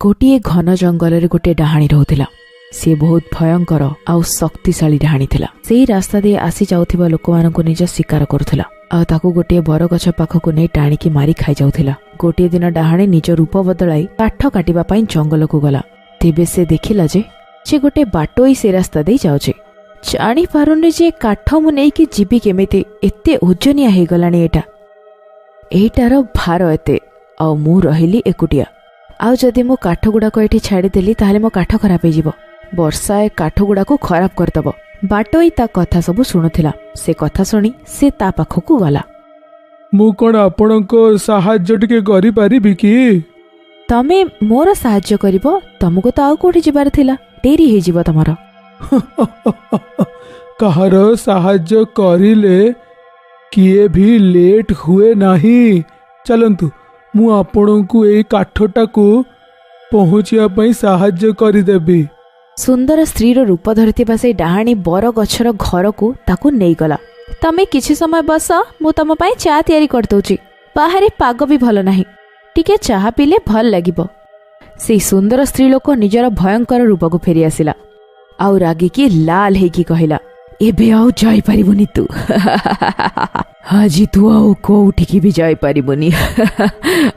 गोटे घन जंगल रे गोटे डाहाणी रोला। सी बहुत भयंकर आउ शक्तिशाली डाहाणी थिला। सेही रास्ता दे आसी जाउथिबा लोकमानंकु निज शिकार करुथिला आ ताकू गोटे बरगछ पाखकु नै टाणिकी मारी खाई जाउथिला। गोटे दिन डाहाणी निज रूप बदलाई काठ काटिबा पई जंगल को गला। तेबे से देखिला जे गोटे बाटोई से रास्ता दे जाउछे। जानी पारुनी जे काठ मु नै कि जीवी केमिति एते ओजनिया हे गलानी। एटार भार एते आ मु रहिली एकुटिया। आउ जदि मो काठ गुड़ाक एठी छाड़ी देली ताहले मो काठ खराब हे जिवो। वर्षा ए काठ गुड़ाक खराब करदब। बाटोई ता कथा सब शुणुथिला। से कथा शुणी से ता पाखकु गला। मु कोन आपनको सहाय्य टिके करि परिबि कि? तमे मोर सहाय्य करिवो? तमको तो आउ कोठी जिबार थिला, डेरी हे जिवो तमरो। कहार सहाय्य करिले किए भी लेट हुए नहीं। चलंतु मु आपनको ए काठटाकू पहुँचिया पई सहाय्य करिदेबी। सुंदर स्त्री रूप धरिथिबा से डाहाणी बर गछर घर को ताकू नहीं गला। तमे किछि समय बस, मु तम पई चा तयारी कर दउची। बाहरे पाग भी भल नाही, टिके चाहा पीले भल लागिबो। से सुंदर स्त्री लोक निजर भयंकर रूप को फेरी आसिला। आउ रागी की लाल हेकी कहिला, एबे आउ जाई परिबुनी तू। आजी तू आउ कोउठिकी भी जाई परिबुनी।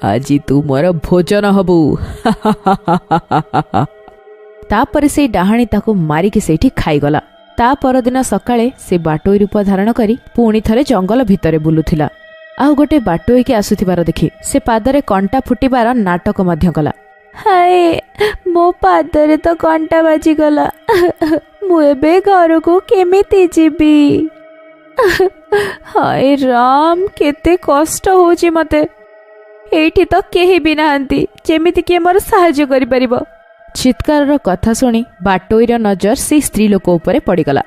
आजी तू मोर भोजन हबु। तापर से डाहाणी ताको मारिकी सेठी खाईगला। ता परदिन सकाळे से बाटोई रूप धारण करी पुणी थरे जंगल भितरे बुलुथिला। आउ गोटे बाटोई के आसुथिबार देखि से पादरे कंटा फुटिबार नाटक मध्य कला। हाय मो पादरे तो कंटा बाजी गला। मु एबे घर को केमिति जीबी? हाय राम केते कष्ट होची मते। एठी तो केही भी नाहंती जेमिति के मोर सहाय्य करि परिबो। चित्कार कथा शुणी बाटोईर नजर से स्त्री लोक उपरे पड़गला।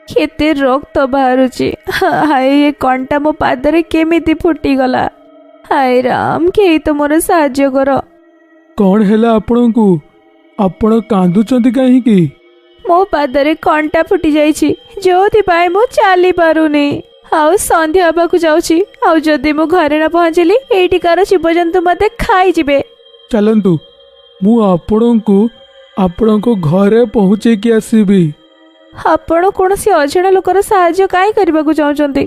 केते रक्त बाहरुची। हाय ये कंटा मो पादरे केमिति फुटीगला। हाय राम केही तो मोर सहाय्य कर। कौन हैला आपनकू? आपण कांदुचंती काहे की? मो पादरे कंटा फुटी जाईची, जोथि पाए मु चाली पारुनी। आउ संध्या हेबाकु जाउची। आउ जदि मु घरे न पहुंचली एठिकार जीवजंतु मते खाई जिबे। चलंतु मु आपणको घरे पहुँचे कि आसीबी। आपण कोनसी अजणा लोकर सहाय्य काई करबाकु चाहुचंती?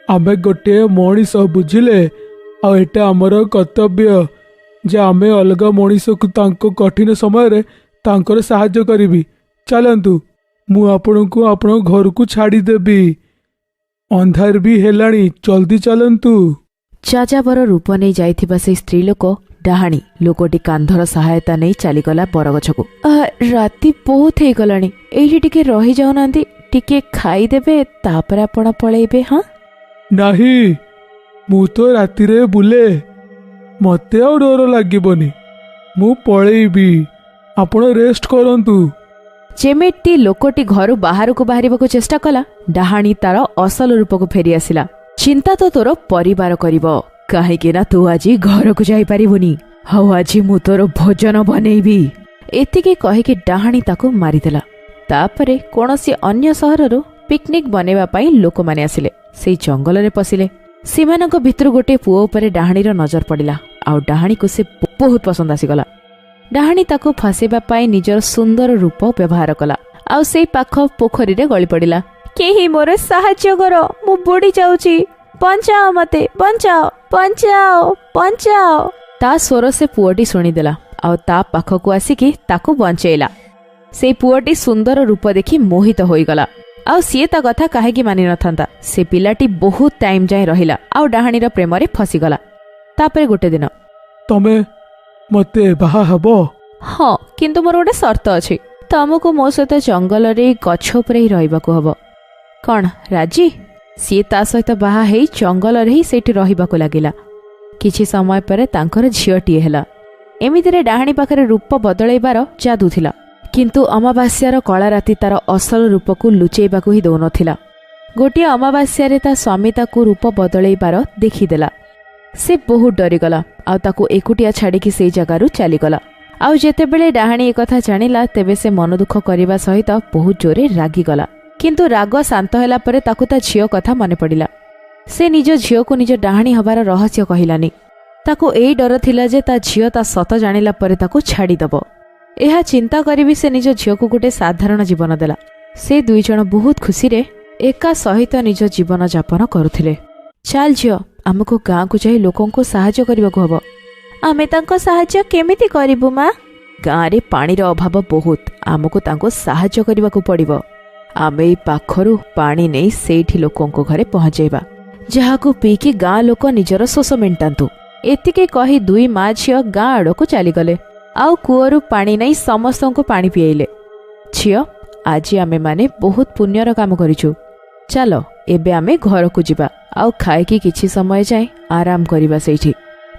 आमे गोटे मनीष बुझिले आ एटा हमर कर्तव्य जे आमे अलग मनीष को तांको कठिन समय रे तांकर सहाय्य करिबी। चलंतु मु आपणको आपण घर को छाड़ी देबी। अंधार भी हेलाणी, जल्दी चलंतु। चाचाबर रूप नहीं जाइथिबा से स्त्री लोक डाहाणी लोकटी कांधर सहायता नहीं चलीगला बरगछ को। राति बहुत हो गलानी, एही टिके रही जाउनांती, टिके खाई देबे तापर आपण पळेबे। हाँ नाही, मु तो राति रे बुले, मते आ डर लागिबोनी, मु पळेबी। आपण रेस्ट करंतु। जेमेटी लोकटी घर बाहर को बाहरिबा चेष्टा कला, डाहाणी तार असल रूप को फेरी आसिला। चिंता तो तोर परिवार करिबो, काहेकि ना तू आज घर को जाई परिबुनी। हाउ आज मु तोर भोजन बनेइबी। एतिके कहिके डाहाणी ताको मारिदेला। तापरे कोनोसी अन्य सहररो पिकनिक बनेबा पई लोक माने आसिले। सेई जंगल रे पसिले। सेमानक भितर गोटे पुओ उपरे डाहाणीर नजर पड़िला। आउ डाहाणी को से बहुत पसंद आसीगला। डाहाणी ताको फसेबा पई निजर सुंदर रूप व्यवहार कला। आउ सेई पाख पोखरी रे गଳି पड़िला। केही मोर सहाय्य करो, मु बुड़ी जाउची, बंचाओ मते, बंचाओ बंचाओ बंचाओ। ता स्वर से पुओटी शुणीदेला। आउ ता पाखकु आसिकी ताको बंचेला। से पुओटी सुंदर रूप देखि मोहित होईगला। आउ सीए ता कथा काहेकि मानि नथांता। से पिलाटी बहुत टाइम जाए रहिला। आउ डाहाणीर प्रेम रे फसीगला। तापरे गोटे दिन, तमे मते बाहा हबो? हाँ, किंतु मोर गोटे शर्त अछि। तमको मो सहित जंगल रे गछ उपरे ही रहिबाकु हबो। कौन राजी? सी ता सहित बाहा हेई जंगल रे ही सेठी रहिबाकु लागिला। किछि समय परे तांकर झियटीए हेला। एमितिरे डाहाणी पाखरे रूप बदलैबार जादू थिला। किंतु अमावास्यार कला राति तार असल रूप को लुचेबाकु ही दौनथिला। गोटे अमावास्यारे ता स्वामी ताकु रूप बदलैबार देखिदेला। से बहुत डरीगला। आउ ताकु एकुटिया छाड़िकी से जगारू चलीगला। आउ जेतेबेले डाहाणी एकथा जानिला तेबे से मन दुख करने सहित बहुत जोरे रागिगला। किंतु राग शांत होला परे ताकु ता झियो कथा मन पड़िला। से निज झियो को निज डाहाणी हबार रहस्य कहिलानी। ତାକୁ ଏଇ ଡର ଥିଲା ଯେ ତା ଝିଅ ତା ସତ ଜାଣିଲା ପରେ ତାକୁ ଛାଡ଼ିଦେବ। ଏହା ଚିନ୍ତା କରି ବି ସେ ନିଜ ଝିଅକୁ ଗୋଟେ ସାଧାରଣ ଜୀବନ ଦେଲା। ସେ ଦୁଇଜଣ ବହୁତ ଖୁସିରେ ଏକା ସହିତ ନିଜ ଜୀବନ ଯାପନ କରୁଥିଲେ। ଚାଲ ଝିଅ, ଆମକୁ ଗାଁକୁ ଯାଇ ଲୋକଙ୍କୁ ସାହାଯ୍ୟ କରିବାକୁ ହବ। ଆମେ ତାଙ୍କ ସାହାଯ୍ୟ କେମିତି କରିବୁ ମା? ଗାଁରେ ପାଣିର ଅଭାବ ବହୁତ, ଆମକୁ ତାଙ୍କୁ ସାହାଯ୍ୟ କରିବାକୁ ପଡ଼ିବ। ଆମେ ଏଇ ପାଖରୁ ପାଣି ନେଇ ସେଇଠି ଲୋକଙ୍କ ଘରେ ପହଞ୍ଚାଇବା, ଯାହାକୁ ପିଇକି ଗାଁ ଲୋକ ନିଜର ଶୋଷ ମେଣ୍ଟାନ୍ତୁ। ଏତିକି କହି ଦୁଇ ମା ଝିଅ ଗାଁ ଆଡ଼କୁ ଚାଲିଗଲେ ଆଉ କୂଅରୁ ପାଣି ନେଇ ସମସ୍ତଙ୍କୁ ପାଣି ପିଆଇଲେ। ଝିଅ, ଆଜି ଆମେମାନେ ବହୁତ ପୁଣ୍ୟର କାମ କରିଛୁ। ଚାଲ ଏବେ ଆମେ ଘରକୁ ଯିବା ଆଉ ଖାଇକି କିଛି ସମୟ ଯାଏଁ ଆରାମ କରିବା ସେଇଠି।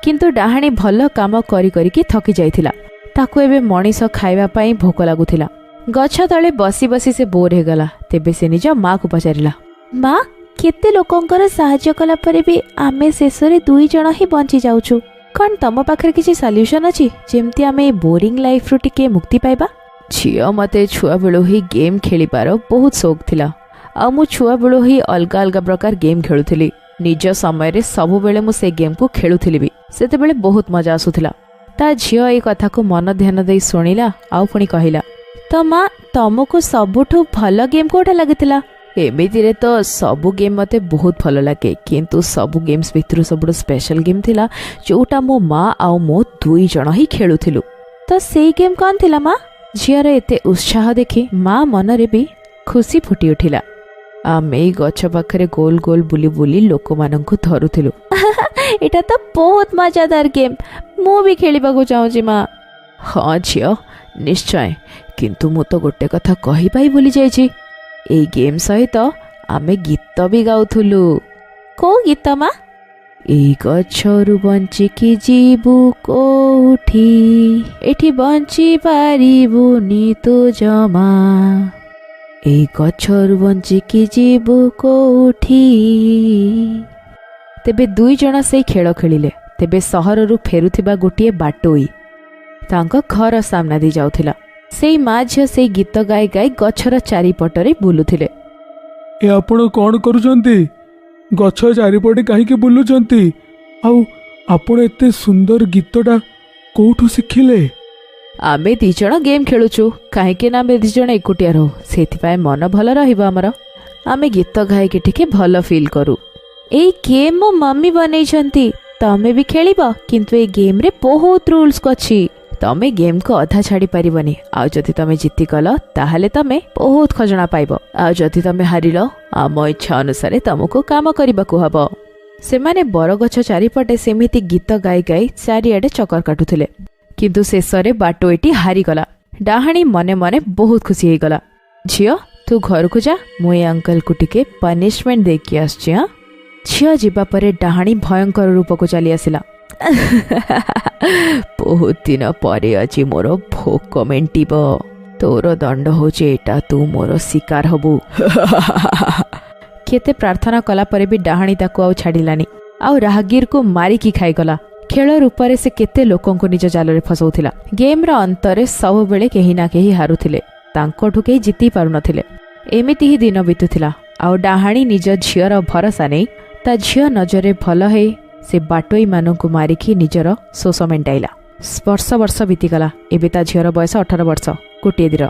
କିନ୍ତୁ ଡାହାଣୀ ଭଲ କାମ କରି କରିକି ଥକି ଯାଇଥିଲା। ତାକୁ ଏବେ ମଣିଷ ଖାଇବା ପାଇଁ ଭୋକ ଲାଗୁଥିଲା। ଗଛ ତଳେ ବସି ବସି ସେ ବୋର ହେଇଗଲା। ତେବେ ସେ ନିଜ ମାକୁ ପଚାରିଲା, ମା, କେତେ ଲୋକଙ୍କର ସାହାଯ୍ୟ କଲା ପରେ ବି ଆମେ ଶେଷରେ ଦୁଇ ଜଣ ହିଁ ବଞ୍ଚି ଯାଉଛୁ। କ'ଣ ତମ ପାଖରେ କିଛି ସଲ୍ୟୁସନ୍ ଅଛି ଯେମିତି ଆମେ ଏ ବୋରିଂ ଲାଇଫ୍ରୁ ଟିକେ ମୁକ୍ତି ପାଇବା? ଝିଅ, ମୋତେ ଛୁଆବେଳୁ ହିଁ ଗେମ୍ ଖେଳିବାର ବହୁତ ସୌକ ଥିଲା ଆଉ ମୁଁ ଛୁଆବେଳୁ ହିଁ ଅଲଗା ଅଲଗା ପ୍ରକାର ଗେମ୍ ଖେଳୁଥିଲି। ନିଜ ସମୟରେ ସବୁବେଳେ ମୁଁ ସେ ଗେମ୍କୁ ଖେଳୁଥିଲି ବି। ସେତେବେଳେ ବହୁତ ମଜା ଆସୁଥିଲା। ତା ଝିଅ ଏଇ କଥାକୁ ମନ ଧ୍ୟାନ ଦେଇ ଶୁଣିଲା ଆଉ ପୁଣି କହିଲା, ତ ମା, ତମକୁ ସବୁଠୁ ଭଲ ଗେମ୍ କୋଉଟା ଲାଗିଥିଲା? ଏମିତିରେ ତ ସବୁ ଗେମ୍ ମୋତେ ବହୁତ ଭଲ ଲାଗେ, କିନ୍ତୁ ସବୁ ଗେମ୍ସ ଭିତରୁ ସବୁଠୁ ସ୍ପେଶାଲ ଗେମ୍ ଥିଲା ଯୋଉଟା ମୋ ମା ଆଉ ମୁଁ ଦୁଇ ଜଣ ହିଁ ଖେଳୁଥିଲୁ। ତ ସେଇ ଗେମ୍ କ'ଣ ଥିଲା ମା? ଝିଅର ଏତେ ଉତ୍ସାହ ଦେଖି ମା ମନରେ ବି ଖୁସି ଫୁଟି ଉଠିଲା। ଆମେ ଏଇ ଗଛ ପାଖରେ ଗୋଲ ଗୋଲ ବୁଲି ବୁଲି ଲୋକମାନଙ୍କୁ ଧରୁଥିଲୁ। ଏଇଟା ତ ବହୁତ ମଜାଦାର ଗେମ୍, ମୁଁ ବି ଖେଳିବାକୁ ଚାହୁଁଛି ମା। ହଁ ଝିଅ, ନିଶ୍ଚୟ, କିନ୍ତୁ ମୁଁ ତ ଗୋଟେ କଥା କହିପାଇ ଭୁଲି ଯାଇଛି। ଏଇ ଗେମ୍ ସହିତ ଆମେ ଗୀତ ବି ଗାଉଥିଲୁ। କୋଉ ଗୀତ ମା? ଏଇ ଗଛରୁ ବଞ୍ଚିକି ଯିବୁ କୋଉଠି, ଏଠି ବଞ୍ଚି ପାରିବୁନି ତୁ ଜମା। ଏଇ ଗଛରୁ ବଞ୍ଚିକି ଯିବୁ କୋଉଠି। ତେବେ ଦୁଇ ଜଣ ସେଇ ଖେଳ ଖେଳିଲେ। ତେବେ ସହରରୁ ଫେରୁଥିବା ଗୋଟିଏ ବାଟୋଇ ତାଙ୍କ ଘର ସାମ୍ନା ଦେଇ ଯାଉଥିଲା। ସେଇ ମା ଝିଅ ସେଇ ଗୀତ ଗାଇ ଗାଇ ଗଛର ଚାରିପଟରେ ବୁଲୁଥିଲେ। ଏ ଆପଣ କ'ଣ କରୁଛନ୍ତି? ଗଛ ଚାରିପଟେ କାହିଁକି ବୁଲୁଛନ୍ତି? ଆଉ ଆପଣ ଏତେ ସୁନ୍ଦର ଗୀତଟା କୋଉଠୁ ଶିଖିଲେ? ଆମେ ଦି ଜଣ ଗେମ୍ ଖେଳୁଛୁ, କାହିଁକି ନା ଆମେ ଦି ଜଣ ଏକୁଟିଆ ରହୁ, ସେଥିପାଇଁ ମନ ଭଲ ରହିବ ଆମର। ଆମେ ଗୀତ ଗାଇକି ଟିକେ ଭଲ ଫିଲ୍ କରୁ। ଏଇ ଗେମ୍ ମୋ ମମି ବନେଇଛନ୍ତି, ତମେ ବି ଖେଳିବ, କିନ୍ତୁ ଏଇ ଗେମ୍ରେ ବହୁତ ରୁଲ୍ସ ଅଛି। ତମେ ଗେମ୍କୁ ଅଧା ଛାଡ଼ି ପାରିବନି, ଆଉ ଯଦି ତମେ ଜିତିଗଲ ତାହେଲେ ତମେ ବହୁତ ଖଜଣା ପାଇବ, ଆଉ ଯଦି ତମେ ହାରିଲ ଆମ ଇଚ୍ଛା ଅନୁସାରେ ତମକୁ କାମ କରିବାକୁ ହବ। ସେମାନେ ବରଗଛ ଚାରିପଟେ ସେମିତି ଗୀତ ଗାଇ ଗାଇ ଚାରିଆଡ଼େ ଚକର କାଟୁଥିଲେ। କିନ୍ତୁ ଶେଷରେ ବାଟୋଇଟି ହାରିଗଲା। ଡାହାଣୀ ମନେ ମନେ ବହୁତ ଖୁସି ହେଇଗଲା। ଝିଅ, ତୁ ଘରକୁ ଯା, ମୁଁ ଏ ଅଙ୍କଲକୁ ଟିକେ ପନିଶମେଣ୍ଟ ଦେଇକି ଆସିଛି। ଝିଅ ଯିବା ପରେ ଡାହାଣୀ ଭୟଙ୍କର ରୂପକୁ ଚାଲି ଆସିଲା। ବହୁତ ଦିନ ପରେ ଆଜି ମୋର ଭୋକ ମେଣ୍ଟିବ। ତୋର ଦଣ୍ଡ ହଉଛି ଏଇଟା, ତୁ ମୋର ଶିକାର ହବୁ। କେତେ ପ୍ରାର୍ଥନା କଲା ପରେ ବି ଡାହାଣୀ ତାକୁ ଆଉ ଛାଡ଼ିଲାନି ଆଉ ରାହଗୀରକୁ ମାରିକି ଖାଇଗଲା। ଖେଳ ରୂପରେ ସେ କେତେ ଲୋକଙ୍କୁ ନିଜ ଜାଲରେ ଫସାଉଥିଲା। ଗେମ୍ର ଅନ୍ତରେ ସବୁବେଳେ କେହି ନା କେହି ହାରୁଥିଲେ, ତାଙ୍କଠୁ କେହି ଜିତି ପାରୁନଥିଲେ। ଏମିତି ହିଁ ଦିନ ବିତୁଥିଲା ଆଉ ଡାହାଣୀ ନିଜ ଝିଅର ଭରସା ନେଇ ତା ଝିଅ ନଜରରେ ଭଲ ହେଇ ସେ ବାଟୋଇମାନଙ୍କୁ ମାରିକି ନିଜର ଶୋଷ ମେଣ୍ଟାଇଲା। ବର୍ଷ ବର୍ଷ ବିତିଗଲା। ଏବେ ତା ଝିଅର ବୟସ 18 ବର୍ଷ। ଗୋଟିଏ ଦିନ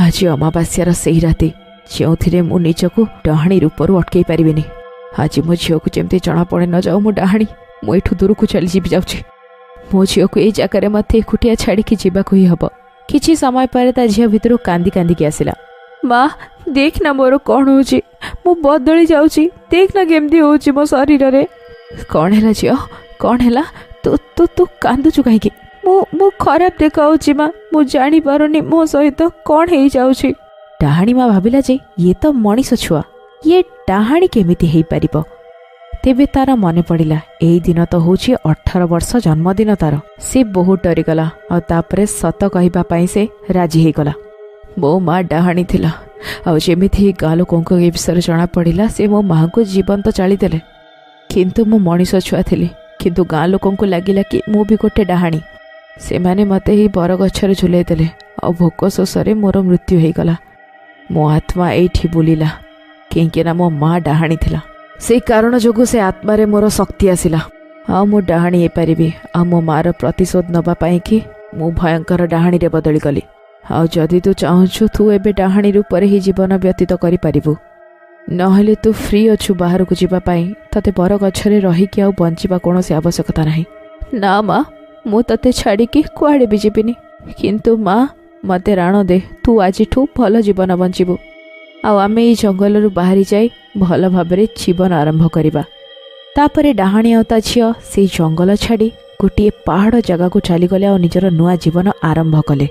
ଆଜି ଅମାବାସ୍ୟାର ସେହି ରାତି ଯେଉଁଥିରେ ମୁଁ ନିଜକୁ ଡାହାଣୀ ରୂପରୁ ଅଟକେଇ ପାରିବିନି। ଆଜି ମୋ ଝିଅକୁ ଯେମିତି ଜଣାପଡ଼େ ନ ଯାଉ ମୁଁ ଡାହାଣୀ, ମୁଁ ଏଠୁ ଦୂରକୁ ଚାଲିଯିବି ଯାଉଛି। ମୋ ଝିଅକୁ ଏଇ ଜାଗାରେ ମୋତେ ଏକୁଟିଆ ଛାଡ଼ିକି ଯିବାକୁ ହିଁ ହବ। କିଛି ସମୟ ପରେ ତା ଝିଅ ଭିତରୁ କାନ୍ଦି କାନ୍ଦିକି ଆସିଲା। ମା, ଦେଖ ନା ମୋର କ'ଣ ହେଉଛି, ମୁଁ ବଦଳି ଯାଉଛି, ଦେଖ ନା କେମିତି ହେଉଛି ମୋ ଶରୀରରେ। କ'ଣ ହେଲା ଝିଅ, କ'ଣ ହେଲା? ତୁ କାନ୍ଦୁଛୁ କାହିଁକି? ମୁଁ ଖରାପ ଦେଖାଉଛି ମା, ମୁଁ ଜାଣିପାରୁନି ମୋ ସହିତ କ'ଣ ହେଇଯାଉଛି। ଡାହାଣୀ ମା ଭାବିଲା ଯେ ଇଏ ତ ମଣିଷ ଛୁଆ, ଇଏ ଡାହାଣୀ କେମିତି ହେଇପାରିବ? ତେବେ ତାର ମନେ ପଡ଼ିଲା ଏଇ ଦିନ ତ ହେଉଛି 18 ବର୍ଷ ଜନ୍ମଦିନ ତାର। ସେ ବହୁତ ଡରିଗଲା ଆଉ ତାପରେ ସତ କହିବା ପାଇଁ ସେ ରାଜି ହେଇଗଲା। ମୋ ମା ଡାହାଣୀ ଥିଲା ଆଉ ଯେମିତି ଗାଁ ଲୋକଙ୍କ ଏ ବିଷୟରେ ଜଣାପଡ଼ିଲା ସେ ମୋ ମାଆଙ୍କୁ ଜୀବନ୍ତ ଚାଳିଦେଲେ। କିନ୍ତୁ ମୁଁ ମଣିଷ ଛୁଆ ଥିଲି, କିନ୍ତୁ ଗାଁ ଲୋକଙ୍କୁ ଲାଗିଲା କି ମୁଁ ବି ଗୋଟେ ଡାହାଣୀ। ସେମାନେ ମୋତେ ଏହି ବରଗଛରେ ଝୁଲେଇ ଦେଲେ ଆଉ ଭୋକ ଶୋଷରେ ମୋର ମୃତ୍ୟୁ ହେଇଗଲା। ମୋ ଆତ୍ମା ଏଇଠି ବୁଲିଲା କାହିଁକି ନା ମୋ ମା ଡାହାଣୀ ଥିଲା। ସେଇ କାରଣ ଯୋଗୁଁ ସେ ଆତ୍ମାରେ ମୋର ଶକ୍ତି ଆସିଲା। ଆଉ ମୁଁ ଡାହାଣୀ ହେଇପାରିବି ଆଉ ମୋ ମାର ପ୍ରତିଶୋଧ ନେବା ପାଇଁ କି ମୁଁ ଭୟଙ୍କର ଡାହାଣୀରେ ବଦଳି ଗଲି। ଆଉ ଯଦି ତୁ ଚାହୁଁଛୁ ତୁ ଏବେ ଡାହାଣୀ ରୂପରେ ହିଁ ଜୀବନ ବ୍ୟତୀତ କରିପାରିବୁ, ନହେଲେ ତୁ ଫ୍ରି ଅଛୁ ବାହାରକୁ ଯିବା ପାଇଁ। ତତେ ବରଗଛରେ ରହିକି ଆଉ ବଞ୍ଚିବା କୌଣସି ଆବଶ୍ୟକତା ନାହିଁ। ନା ମା, ମୁଁ ତତେ ଛାଡ଼ିକି କୁଆଡ଼େ ବି ଯିବିନି। କିନ୍ତୁ ମା, ମୋତେ ରାଣ ଦେ, ତୁ ଆଜିଠୁ ଭଲ ଜୀବନ ବଞ୍ଚିବୁ। ଆଉ ଆମେ ଏଇ ଜଙ୍ଗଲରୁ ବାହାରି ଯାଇ ଭଲ ଭାବରେ ଜୀବନ ଆରମ୍ଭ କରିବା। ତାପରେ ଡାହାଣୀ ଆଉ ତା ଝିଅ ସେଇ ଜଙ୍ଗଲ ଛାଡ଼ି ଗୋଟିଏ ପାହାଡ଼ ଜାଗାକୁ ଚାଲିଗଲେ ଆଉ ନିଜର ନୂଆ ଜୀବନ ଆରମ୍ଭ କଲେ।